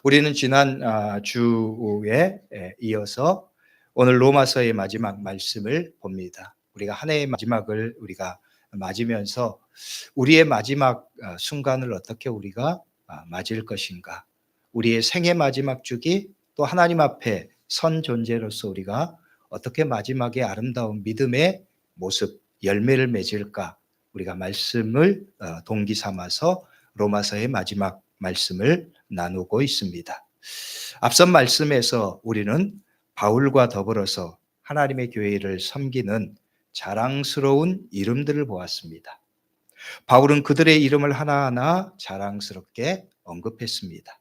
우리는 지난 주에 이어서 오늘 로마서의 마지막 말씀을 봅니다. 우리가 한 해의 마지막을 우리가 맞으면서 우리의 마지막 순간을 어떻게 우리가 맞을 것인가, 우리의 생의 마지막 주기, 또 하나님 앞에 선 존재로서 우리가 어떻게 마지막에 아름다운 믿음의 모습, 열매를 맺을까, 우리가 말씀을 동기 삼아서 로마서의 마지막 말씀을 나누고 있습니다. 앞선 말씀에서 우리는 바울과 더불어서 하나님의 교회를 섬기는 자랑스러운 이름들을 보았습니다. 바울은 그들의 이름을 하나하나 자랑스럽게 언급했습니다.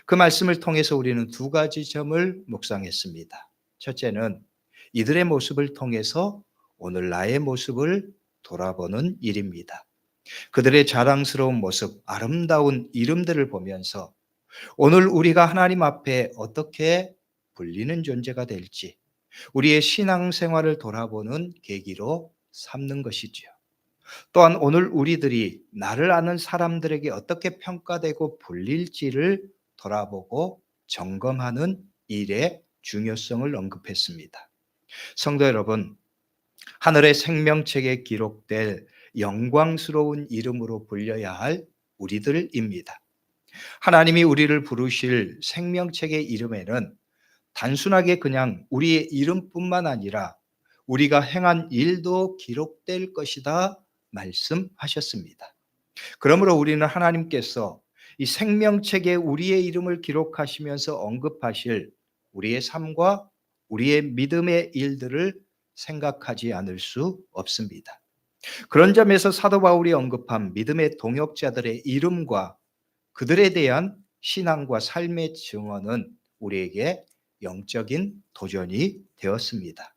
그 말씀을 통해서 우리는 두 가지 점을 묵상했습니다. 첫째는 이들의 모습을 통해서 오늘 나의 모습을 돌아보는 일입니다. 그들의 자랑스러운 모습, 아름다운 이름들을 보면서 오늘 우리가 하나님 앞에 어떻게 불리는 존재가 될지 우리의 신앙생활을 돌아보는 계기로 삼는 것이지요. 또한 오늘 우리들이 나를 아는 사람들에게 어떻게 평가되고 불릴지를 돌아보고 점검하는 일의 중요성을 언급했습니다. 성도 여러분, 하늘의 생명책에 기록될 영광스러운 이름으로 불려야 할 우리들입니다. 하나님이 우리를 부르실 생명책의 이름에는 단순하게 그냥 우리의 이름뿐만 아니라 우리가 행한 일도 기록될 것이다 말씀하셨습니다. 그러므로 우리는 하나님께서 이 생명책에 우리의 이름을 기록하시면서 언급하실 우리의 삶과 우리의 믿음의 일들을 생각하지 않을 수 없습니다. 그런 점에서 사도 바울이 언급한 믿음의 동역자들의 이름과 그들에 대한 신앙과 삶의 증언은 우리에게 영적인 도전이 되었습니다.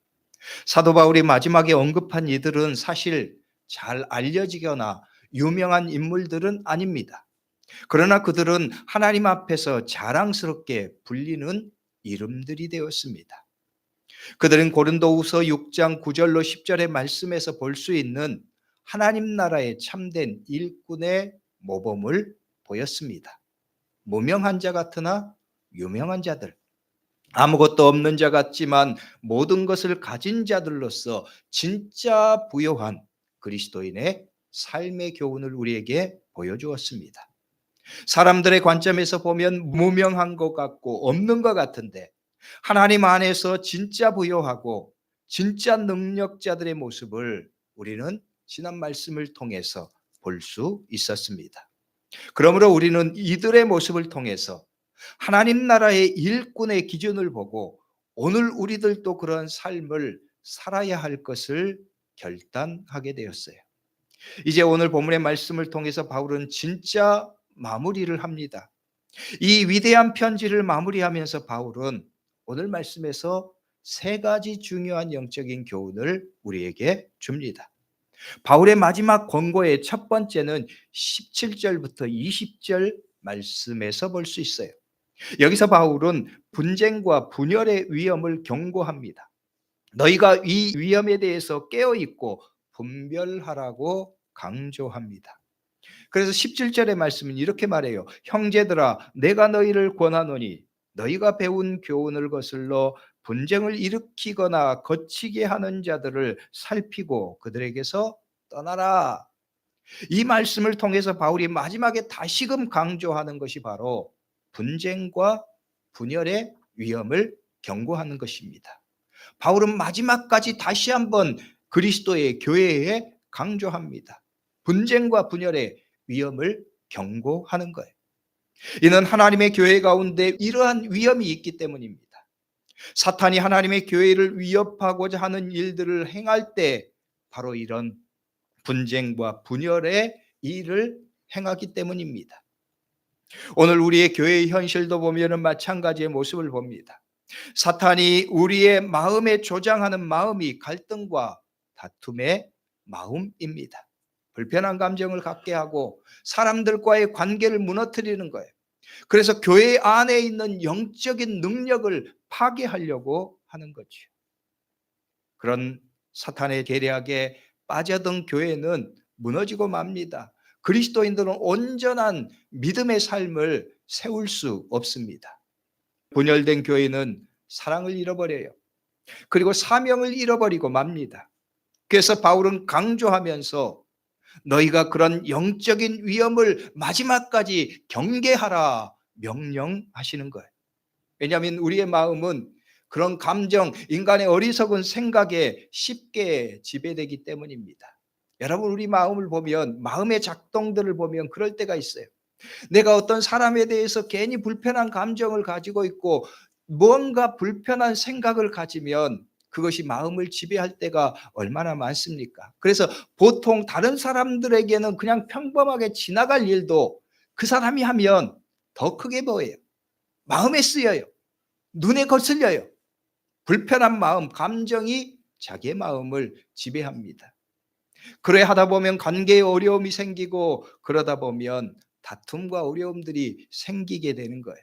사도 바울이 마지막에 언급한 이들은 사실 잘 알려지거나 유명한 인물들은 아닙니다. 그러나 그들은 하나님 앞에서 자랑스럽게 불리는 이름들이 되었습니다. 그들은 고린도후서 6장 9절로 10절의 말씀에서 볼 수 있는 하나님 나라의 참된 일꾼의 모범을 보였습니다. 무명한 자 같으나 유명한 자들, 아무것도 없는 자 같지만 모든 것을 가진 자들로서 진짜 부요한 그리스도인의 삶의 교훈을 우리에게 보여주었습니다. 사람들의 관점에서 보면 무명한 것 같고 없는 것 같은데 하나님 안에서 진짜 부요하고 진짜 능력자들의 모습을 우리는 지난 말씀을 통해서 볼 수 있었습니다. 그러므로 우리는 이들의 모습을 통해서 하나님 나라의 일꾼의 기준을 보고 오늘 우리들도 그런 삶을 살아야 할 것을 결단하게 되었어요. 이제 오늘 본문의 말씀을 통해서 바울은 진짜 마무리를 합니다. 이 위대한 편지를 마무리하면서 바울은 오늘 말씀에서 세 가지 중요한 영적인 교훈을 우리에게 줍니다. 바울의 마지막 권고의 첫 번째는 17절부터 20절 말씀에서 볼 수 있어요. 여기서 바울은 분쟁과 분열의 위험을 경고합니다. 너희가 이 위험에 대해서 깨어있고 분별하라고 강조합니다. 그래서 17절의 말씀은 이렇게 말해요. 형제들아, 내가 너희를 권하노니 너희가 배운 교훈을 거슬러 분쟁을 일으키거나 거치게 하는 자들을 살피고 그들에게서 떠나라. 이 말씀을 통해서 바울이 마지막에 다시금 강조하는 것이 바로 분쟁과 분열의 위험을 경고하는 것입니다. 바울은 마지막까지 다시 한번 그리스도의 교회에 강조합니다. 분쟁과 분열의 위험을 경고하는 거예요. 이는 하나님의 교회 가운데 이러한 위험이 있기 때문입니다. 사탄이 하나님의 교회를 위협하고자 하는 일들을 행할 때 바로 이런 분쟁과 분열의 일을 행하기 때문입니다. 오늘 우리의 교회의 현실도 보면 마찬가지의 모습을 봅니다. 사탄이 우리의 마음에 조장하는 마음이 갈등과 다툼의 마음입니다. 불편한 감정을 갖게 하고 사람들과의 관계를 무너뜨리는 거예요. 그래서 교회 안에 있는 영적인 능력을 파괴하려고 하는 거죠. 그런 사탄의 계략에 빠져든 교회는 무너지고 맙니다. 그리스도인들은 온전한 믿음의 삶을 세울 수 없습니다. 분열된 교회는 사랑을 잃어버려요. 그리고 사명을 잃어버리고 맙니다. 그래서 바울은 강조하면서 너희가 그런 영적인 위험을 마지막까지 경계하라 명령하시는 거예요. 왜냐하면 우리의 마음은 그런 감정, 인간의 어리석은 생각에 쉽게 지배되기 때문입니다. 여러분, 우리 마음을 보면, 마음의 작동들을 보면 그럴 때가 있어요. 내가 어떤 사람에 대해서 괜히 불편한 감정을 가지고 있고 뭔가 불편한 생각을 가지면 그것이 마음을 지배할 때가 얼마나 많습니까? 그래서 보통 다른 사람들에게는 그냥 평범하게 지나갈 일도 그 사람이 하면 더 크게 보여요. 마음에 쓰여요. 눈에 거슬려요. 불편한 마음, 감정이 자기의 마음을 지배합니다. 그래 하다 보면 관계에 어려움이 생기고 그러다 보면 다툼과 어려움들이 생기게 되는 거예요.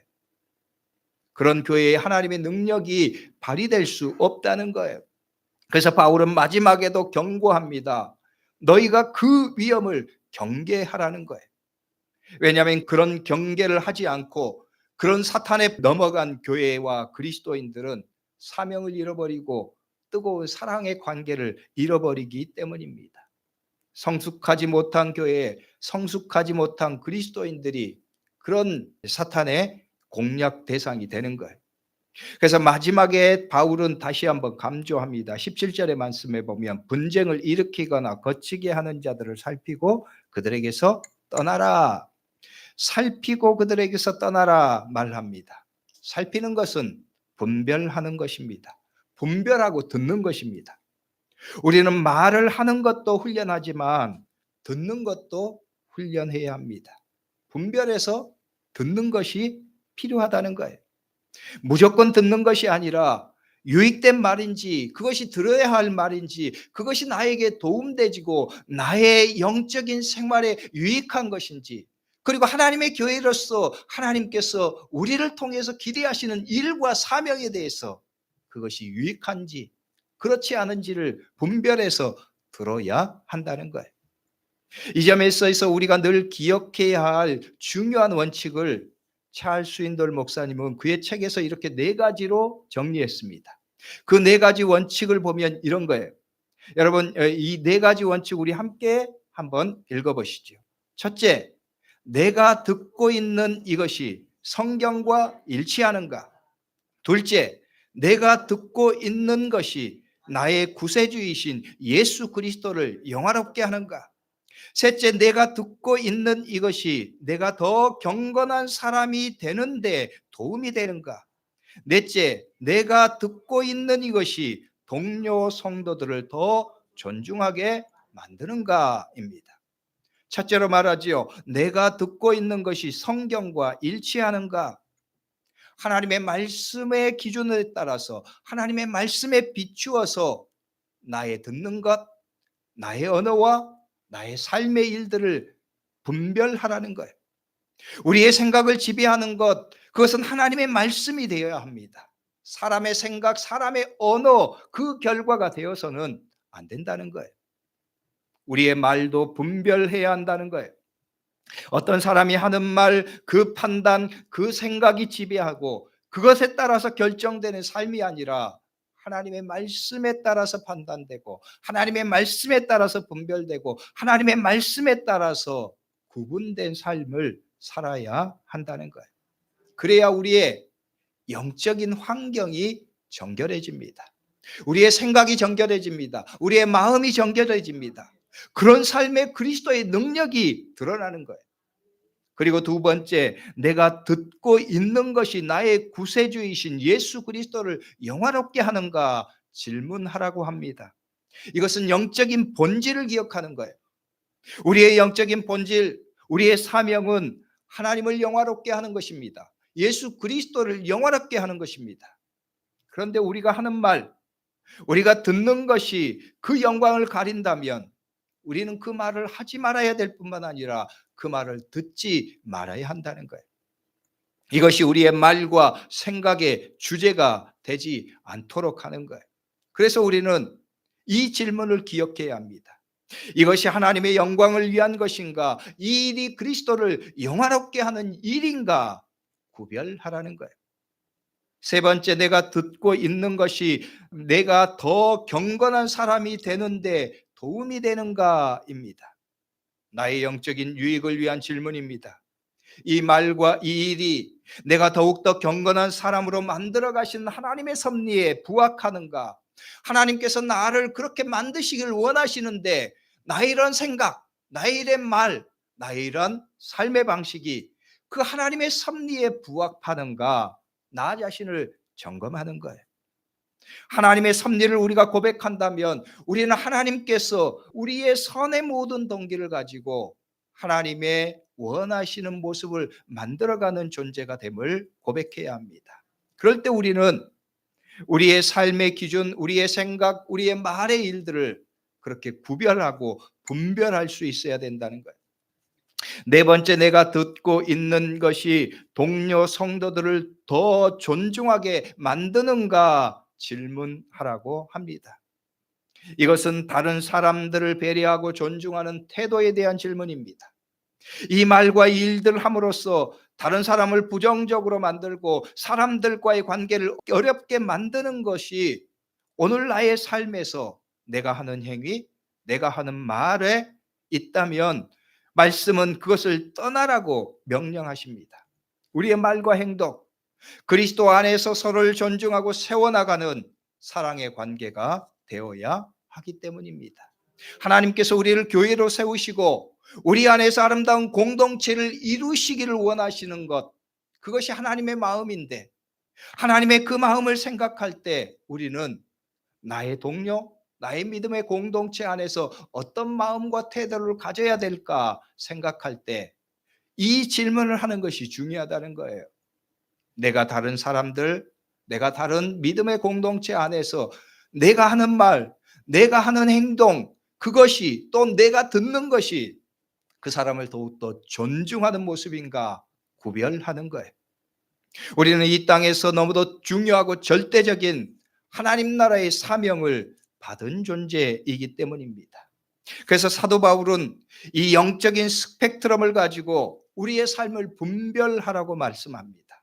그런 교회에 하나님의 능력이 발휘될 수 없다는 거예요. 그래서 바울은 마지막에도 경고합니다. 너희가 그 위험을 경계하라는 거예요. 왜냐하면 그런 경계를 하지 않고 그런 사탄에 넘어간 교회와 그리스도인들은 사명을 잃어버리고 뜨거운 사랑의 관계를 잃어버리기 때문입니다. 성숙하지 못한 교회에 성숙하지 못한 그리스도인들이 그런 사탄의 공략 대상이 되는 거예요. 그래서 마지막에 바울은 다시 한번 강조합니다. 17절의 말씀에 보면 분쟁을 일으키거나 거치게 하는 자들을 살피고 그들에게서 떠나라. 살피고 그들에게서 떠나라 말합니다. 살피는 것은 분별하는 것입니다. 분별하고 듣는 것입니다. 우리는 말을 하는 것도 훈련하지만 듣는 것도 훈련해야 합니다. 분별해서 듣는 것이 필요하다는 거예요. 무조건 듣는 것이 아니라 유익된 말인지 그것이 들어야 할 말인지 그것이 나에게 도움되지고 나의 영적인 생활에 유익한 것인지 그리고 하나님의 교회로서 하나님께서 우리를 통해서 기대하시는 일과 사명에 대해서 그것이 유익한지 그렇지 않은지를 분별해서 들어야 한다는 거예요. 이 점에 있어서 우리가 늘 기억해야 할 중요한 원칙을 찰스 스윈돌 목사님은 그의 책에서 이렇게 4가지로 정리했습니다. 그 4가지 원칙을 보면 이런 거예요. 여러분, 이 4가지 원칙 우리 함께 한번 읽어보시죠. 첫째, 내가 듣고 있는 이것이 성경과 일치하는가? 둘째, 내가 듣고 있는 것이 나의 구세주이신 예수 그리스도를 영화롭게 하는가? 셋째, 내가 듣고 있는 이것이 내가 더 경건한 사람이 되는데 도움이 되는가? 넷째, 내가 듣고 있는 이것이 동료 성도들을 더 존중하게 만드는가입니다. 첫째로 말하지요. 내가 듣고 있는 것이 성경과 일치하는가? 하나님의 말씀의 기준에 따라서 하나님의 말씀에 비추어서 나의 듣는 것, 나의 언어와 나의 삶의 일들을 분별하라는 거예요. 우리의 생각을 지배하는 것, 그것은 하나님의 말씀이 되어야 합니다. 사람의 생각, 사람의 언어, 그 결과가 되어서는 안 된다는 거예요. 우리의 말도 분별해야 한다는 거예요. 어떤 사람이 하는 말, 그 판단, 그 생각이 지배하고 그것에 따라서 결정되는 삶이 아니라 하나님의 말씀에 따라서 판단되고 하나님의 말씀에 따라서 분별되고 하나님의 말씀에 따라서 구분된 삶을 살아야 한다는 거예요. 그래야 우리의 영적인 환경이 정결해집니다. 우리의 생각이 정결해집니다. 우리의 마음이 정결해집니다. 그런 삶에 그리스도의 능력이 드러나는 거예요. 그리고 두 번째, 내가 듣고 있는 것이 나의 구세주이신 예수 그리스도를 영화롭게 하는가 질문하라고 합니다. 이것은 영적인 본질을 기억하는 거예요. 우리의 영적인 본질, 우리의 사명은 하나님을 영화롭게 하는 것입니다. 예수 그리스도를 영화롭게 하는 것입니다. 그런데 우리가 하는 말, 우리가 듣는 것이 그 영광을 가린다면 우리는 그 말을 하지 말아야 될 뿐만 아니라 그 말을 듣지 말아야 한다는 거예요. 이것이 우리의 말과 생각의 주제가 되지 않도록 하는 거예요. 그래서 우리는 이 질문을 기억해야 합니다. 이것이 하나님의 영광을 위한 것인가? 이 일이 그리스도를 영화롭게 하는 일인가? 구별하라는 거예요. 세 번째, 내가 듣고 있는 것이 내가 더 경건한 사람이 되는데 도움이 되는가입니다. 나의 영적인 유익을 위한 질문입니다. 이 말과 이 일이 내가 더욱더 경건한 사람으로 만들어 가신 하나님의 섭리에 부합하는가? 하나님께서 나를 그렇게 만드시길 원하시는데 나의 이런 생각, 나의 이런 말, 나의 이런 삶의 방식이 그 하나님의 섭리에 부합하는가? 나 자신을 점검하는 거예요. 하나님의 섭리를 우리가 고백한다면 우리는 하나님께서 우리의 선의 모든 동기를 가지고 하나님의 원하시는 모습을 만들어가는 존재가 됨을 고백해야 합니다. 그럴 때 우리는 우리의 삶의 기준, 우리의 생각, 우리의 말의 일들을 그렇게 구별하고 분별할 수 있어야 된다는 거예요. 네 번째, 내가 듣고 있는 것이 동료 성도들을 더 존중하게 만드는가 질문하라고 합니다. 이것은 다른 사람들을 배려하고 존중하는 태도에 대한 질문입니다. 이 말과 이 일들 함으로써 다른 사람을 부정적으로 만들고 사람들과의 관계를 어렵게 만드는 것이 오늘 나의 삶에서 내가 하는 행위, 내가 하는 말에 있다면 말씀은 그것을 떠나라고 명령하십니다. 우리의 말과 행동, 그리스도 안에서 서로를 존중하고 세워나가는 사랑의 관계가 되어야 하기 때문입니다. 하나님께서 우리를 교회로 세우시고 우리 안에서 아름다운 공동체를 이루시기를 원하시는 것, 그것이 하나님의 마음인데 하나님의 그 마음을 생각할 때 우리는 나의 동료, 나의 믿음의 공동체 안에서 어떤 마음과 태도를 가져야 될까 생각할 때 이 질문을 하는 것이 중요하다는 거예요. 내가 다른 사람들, 내가 다른 믿음의 공동체 안에서 내가 하는 말, 내가 하는 행동, 그것이 또 내가 듣는 것이 그 사람을 더욱더 존중하는 모습인가 구별하는 거예요. 우리는 이 땅에서 너무도 중요하고 절대적인 하나님 나라의 사명을 받은 존재이기 때문입니다. 그래서 사도 바울은 이 영적인 스펙트럼을 가지고 우리의 삶을 분별하라고 말씀합니다.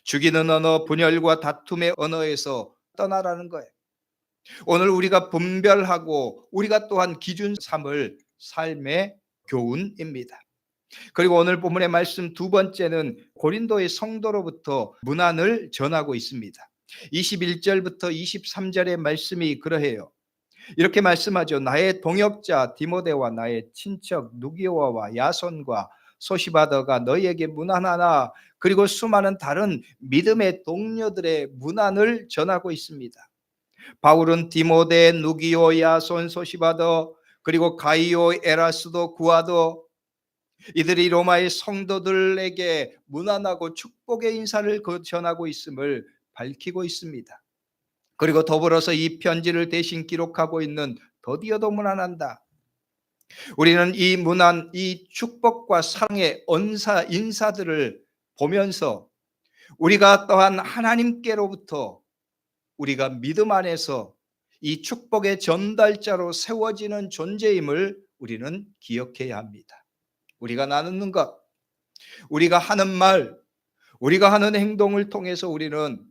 죽이는 언어, 분열과 다툼의 언어에서 떠나라는 거예요. 오늘 우리가 분별하고 우리가 또한 기준 삼을 삶의 교훈입니다. 그리고 오늘 본문의 말씀 두 번째는 고린도의 성도로부터 문안을 전하고 있습니다. 21절부터 23절의 말씀이 그러해요. 이렇게 말씀하죠. 나의 동역자 디모데와 나의 친척 누기오와 야손과 소시바더가 너희에게 문안하나, 그리고 수많은 다른 믿음의 동료들의 문안을 전하고 있습니다. 바울은 디모데, 누기오, 야손, 소시바더, 그리고 가이오, 에라스도 구하도, 이들이 로마의 성도들에게 문안하고 축복의 인사를 전하고 있음을 밝히고 있습니다. 그리고 더불어서 이 편지를 대신 기록하고 있는 더디어도 문안한다. 우리는 이 문안, 이 축복과 사랑의 언사, 인사들을 보면서 우리가 또한 하나님께로부터 우리가 믿음 안에서 이 축복의 전달자로 세워지는 존재임을 우리는 기억해야 합니다. 우리가 나누는 것, 우리가 하는 말, 우리가 하는 행동을 통해서 우리는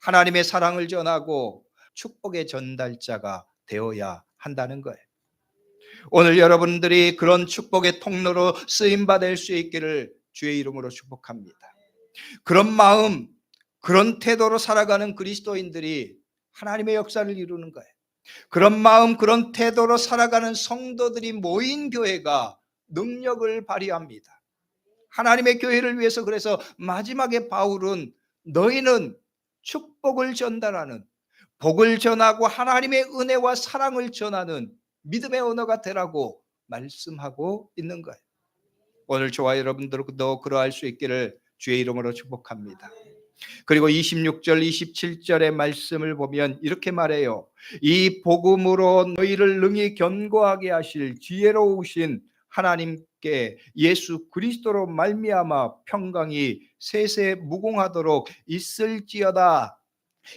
하나님의 사랑을 전하고 축복의 전달자가 되어야 한다는 거예요. 오늘 여러분들이 그런 축복의 통로로 쓰임받을 수 있기를 주의 이름으로 축복합니다. 그런 마음, 그런 태도로 살아가는 그리스도인들이 하나님의 역사를 이루는 거예요. 그런 마음, 그런 태도로 살아가는 성도들이 모인 교회가 능력을 발휘합니다. 하나님의 교회를 위해서 그래서 마지막에 바울은 너희는 축복을 전달하는, 복을 전하고 하나님의 은혜와 사랑을 전하는 믿음의 언어가 되라고 말씀하고 있는 거예요. 오늘 저와 여러분들도 그러할 수 있기를 주의 이름으로 축복합니다. 그리고 26절, 27절의 말씀을 보면 이렇게 말해요. 이 복음으로 너희를 능히 견고하게 하실 지혜로우신 하나님께 예수 그리스도로 말미암아 평강이 세세 무궁하도록 있을지어다.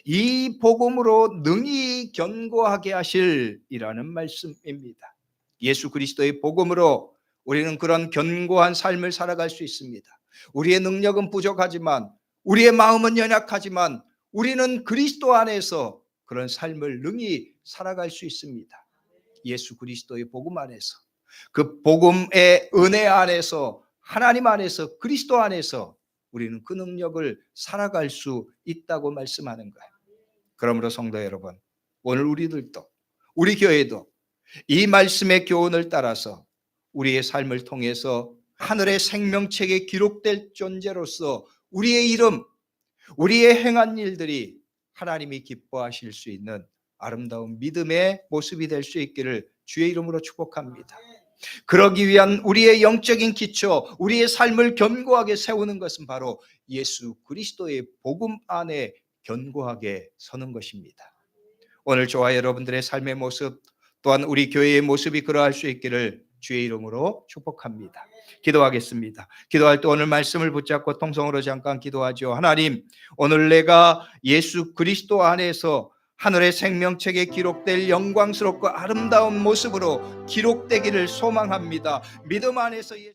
이 복음으로 능히 견고하게 하실이라는 말씀입니다. 예수 그리스도의 복음으로 우리는 그런 견고한 삶을 살아갈 수 있습니다. 우리의 능력은 부족하지만, 우리의 마음은 연약하지만 우리는 그리스도 안에서 그런 삶을 능히 살아갈 수 있습니다. 예수 그리스도의 복음 안에서, 그 복음의 은혜 안에서, 하나님 안에서, 그리스도 안에서 우리는 그 능력을 살아갈 수 있다고 말씀하는 거예요. 그러므로 성도 여러분, 오늘 우리들도, 우리 교회도 이 말씀의 교훈을 따라서 우리의 삶을 통해서 하늘의 생명책에 기록될 존재로서 우리의 이름, 우리의 행한 일들이 하나님이 기뻐하실 수 있는 아름다운 믿음의 모습이 될 수 있기를 주의 이름으로 축복합니다. 그러기 위한 우리의 영적인 기초, 우리의 삶을 견고하게 세우는 것은 바로 예수 그리스도의 복음 안에 견고하게 서는 것입니다. 오늘 저와 여러분들의 삶의 모습, 또한 우리 교회의 모습이 그러할 수 있기를 주의 이름으로 축복합니다. 기도하겠습니다. 기도할 때 오늘 말씀을 붙잡고 통성으로 잠깐 기도하죠. 하나님, 오늘 내가 예수 그리스도 안에서 하늘의 생명책에 기록될 영광스럽고 아름다운 모습으로 기록되기를 소망합니다. 믿음 안에서